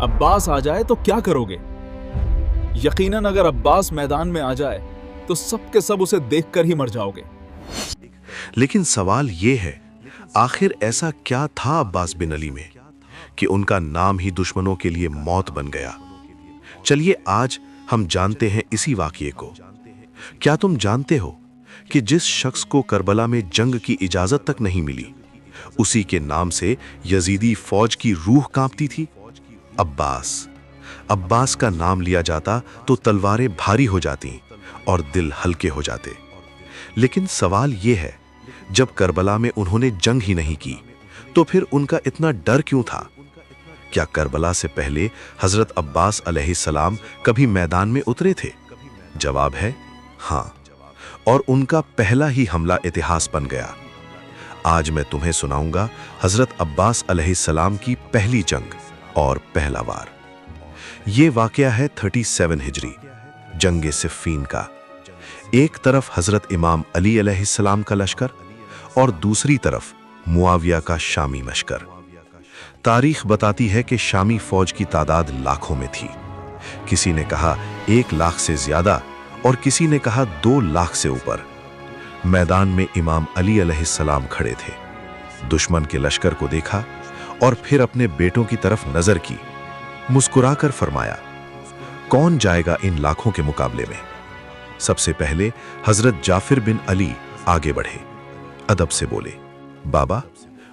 अब्बास आ जाए तो क्या करोगे? यकीनन अगर अब्बास मैदान में आ जाए तो सब के सब उसे देखकर ही मर जाओगे। लेकिन सवाल ये है, आखिर ऐसा क्या था अब्बास बिन अली में कि उनका नाम ही दुश्मनों के लिए मौत बन गया? चलिए आज हम जानते हैं इसी वाकये को। क्या तुम जानते हो कि जिस शख्स को करबला में जंग की इजाजत तक नहीं मिली, उसी के नाम से यजीदी फौज की रूह कांपती थी? अब्बास। अब्बास का नाम लिया जाता तो तलवारें भारी हो जाती और दिल हल्के हो जाते। लेकिन सवाल यह है, जब करबला में उन्होंने जंग ही नहीं की तो फिर उनका इतना डर क्यों था? क्या करबला से पहले हजरत अब्बास अलैहिस्सलाम कभी मैदान में उतरे थे? जवाब है हाँ, और उनका पहला ही हमला इतिहास बन गया। आज मैं तुम्हें सुनाऊंगा हजरत अब्बास अलैहिस्सलाम की पहली जंग और पहला वार। ये वाकया है 37 हिजरी, जंगे सिफ़ीन का। एक तरफ हजरत इमाम अली अलैहिस्सलाम का लश्कर और दूसरी तरफ मुआविया का शामी लश्कर। तारीख बताती है कि शामी फौज की तादाद लाखों में थी। किसी ने कहा 1 लाख से ज्यादा और किसी ने कहा 2 लाख से ऊपर। मैदान में इमाम अली अलैहिस्सलाम खड़े थे। दुश्मन के लश्कर को देखा और फिर अपने बेटों की तरफ नजर की। मुस्कुराकर फरमाया, कौन जाएगा इन लाखों के मुकाबले में? सबसे पहले हजरत जाफिर बिन अली आगे बढ़े। अदब से बोले, बाबा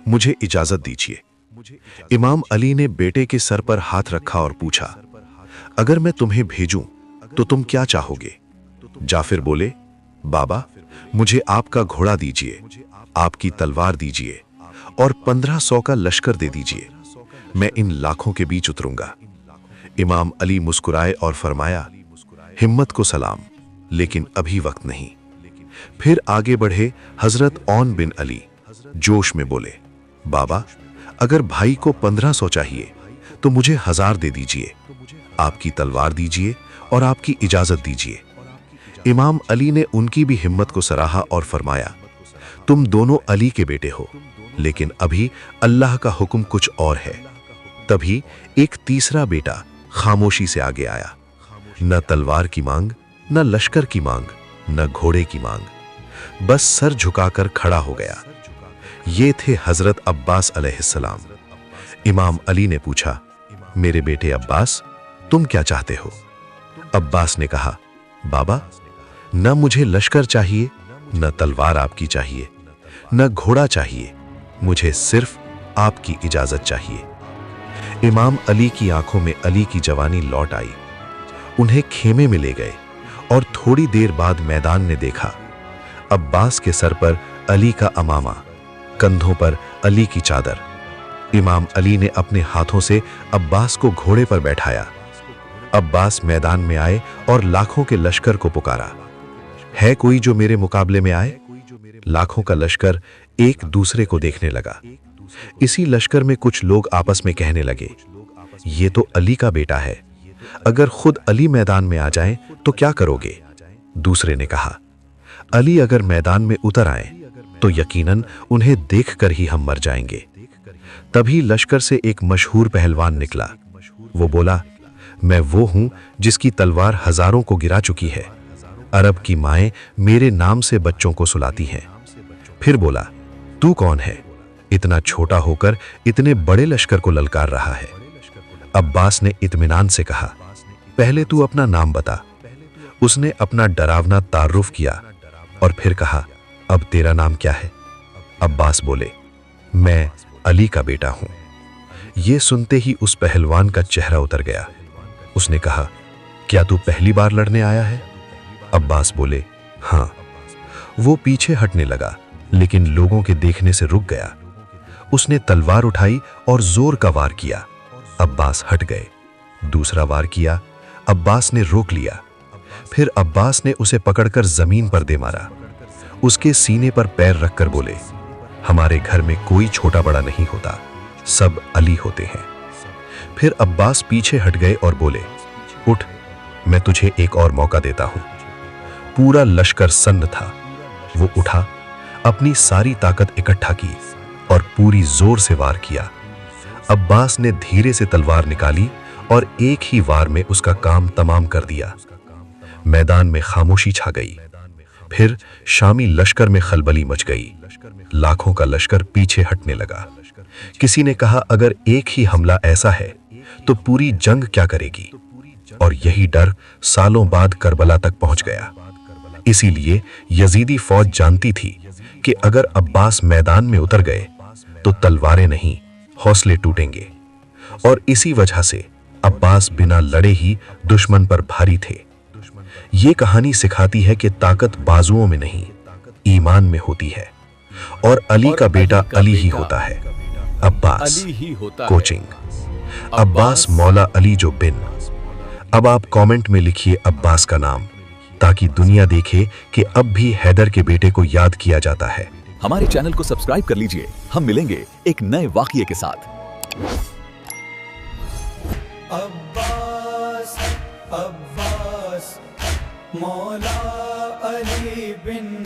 मुझे इजाजत दीजिए। इमाम अली ने बेटे के सर पर हाथ रखा और पूछा, अगर मैं तुम्हें भेजूं तो तुम क्या चाहोगे? जाफिर बोले, बाबा मुझे आपका घोड़ा दीजिए, आपकी तलवार दीजिए और 1500 का लश्कर दे दीजिए। मैं इन लाखों के बीच उतरूंगा। इमाम अली मुस्कुराए और फरमाया, हिम्मत को सलाम, लेकिन अभी वक्त नहीं। फिर आगे बढ़े हजरत औन बिन अली, जोश में बोले, बाबा अगर भाई को 1500 चाहिए तो मुझे 1000 दे दीजिए, आपकी तलवार दीजिए और आपकी इजाजत दीजिए। इमाम अली ने उनकी भी हिम्मत को सराहा और फरमाया, तुम दोनों अली के बेटे हो, लेकिन अभी अल्लाह का हुक्म कुछ और है। तभी एक तीसरा बेटा खामोशी से आगे आया। न तलवार की मांग, न लश्कर की मांग, न घोड़े की मांग, बस सर झुकाकर खड़ा हो गया। ये थे हजरत अब्बास अलैहिस्सलाम। इमाम अली ने पूछा, मेरे बेटे अब्बास तुम क्या चाहते हो? अब्बास ने कहा, बाबा न मुझे लश्कर चाहिए, न तलवार आपकी चाहिए, न घोड़ा चाहिए, मुझे सिर्फ आपकी इजाजत चाहिए। इमाम अली की आंखों में अली की जवानी लौट आई। उन्हें खेमे में ले गए और थोड़ी देर बाद मैदान ने देखा। अब्बास के सर पर अली का अमामा, कंधों पर अली की चादर। इमाम अली ने अपने हाथों से अब्बास को घोड़े पर बैठाया। अब्बास मैदान में आए और लाखों के लश्कर को पुकारा, है कोई जो मेरे मुकाबले में आए? लाखों का लश्कर एक दूसरे को देखने लगा। इसी लश्कर में कुछ लोग आपस में कहने लगे, ये तो अली का बेटा है, अगर खुद अली मैदान में आ जाएं तो क्या करोगे? दूसरे ने कहा, अली अगर मैदान में उतर आए तो यकीनन उन्हें देखकर ही हम मर जाएंगे। तभी लश्कर से एक मशहूर पहलवान निकला। वो बोला, मैं वो हूं जिसकी तलवार हजारों को गिरा चुकी है। अरब की माएं मेरे नाम से बच्चों को सुलाती हैं। फिर बोला, तू कौन है? इतना छोटा होकर इतने बड़े लश्कर को ललकार रहा है। अब्बास ने इत्मीनान से कहा, पहले तू अपना नाम बता। उसने अपना डरावना तारुफ किया और फिर कहा, अब तेरा नाम क्या है? अब्बास बोले, मैं अली का बेटा हूं। ये सुनते ही उस पहलवान का चेहरा उतर गया। उसने कहा, क्या तू पहली बार लड़ने आया है? अब्बास बोले, हाँ। वो पीछे हटने लगा, लेकिन लोगों के देखने से रुक गया। उसने तलवार उठाई और जोर का वार किया। अब्बास हट गए। दूसरा वार किया, अब्बास ने रोक लिया। फिर अब्बास ने उसे पकड़कर जमीन पर दे मारा। उसके सीने पर पैर रखकर बोले, हमारे घर में कोई छोटा बड़ा नहीं होता, सब अली होते हैं। फिर अब्बास पीछे हट गए और बोले, उठ, मैं तुझे एक और मौका देता हूं। पूरा लश्कर सन्न था। वो उठा, अपनी सारी ताकत इकट्ठा की और पूरी जोर से वार किया। अब्बास ने धीरे से तलवार निकाली اور ایک ہی وار میں اس کا کام تمام کر دیا۔ میدان میں خاموشی چھا گئی۔ پھر شامی لشکر میں خلبلی مچ گئی۔ لاکھوں کا لشکر پیچھے ہٹنے لگا۔ کسی نے کہا اگر ایک ہی حملہ ایسا ہے تو پوری جنگ کیا کرے گی؟ اور یہی ڈر سالوں بعد کربلا تک پہنچ گیا۔ اسی لیے یزیدی فوج جانتی تھی کہ اگر عباس میدان میں اتر گئے تو تلواریں نہیں، حوصلے ٹوٹیں گے۔ اور اسی وجہ سے عباس بنا لڑے ہی دشمن پر بھاری تھے۔ یہ کہانی سکھاتی ہے کہ طاقت بازوؤں میں نہیں، ایمان میں ہوتی ہے۔ اور علی کا بیٹا علی ہی ہوتا ہے۔ عباس کوچنگ، عباس مولا علی جو بن۔ اب آپ کامنٹ میں لکھیے عباس کا نام، تاکہ دنیا دیکھے کہ اب بھی حیدر کے بیٹے کو یاد کیا جاتا ہے۔ ہمارے چینل کو سبسکرائب کر لیجئے، ہم ملیں گے ایک نئے واقعے کے ساتھ۔ عباس مولا علی بن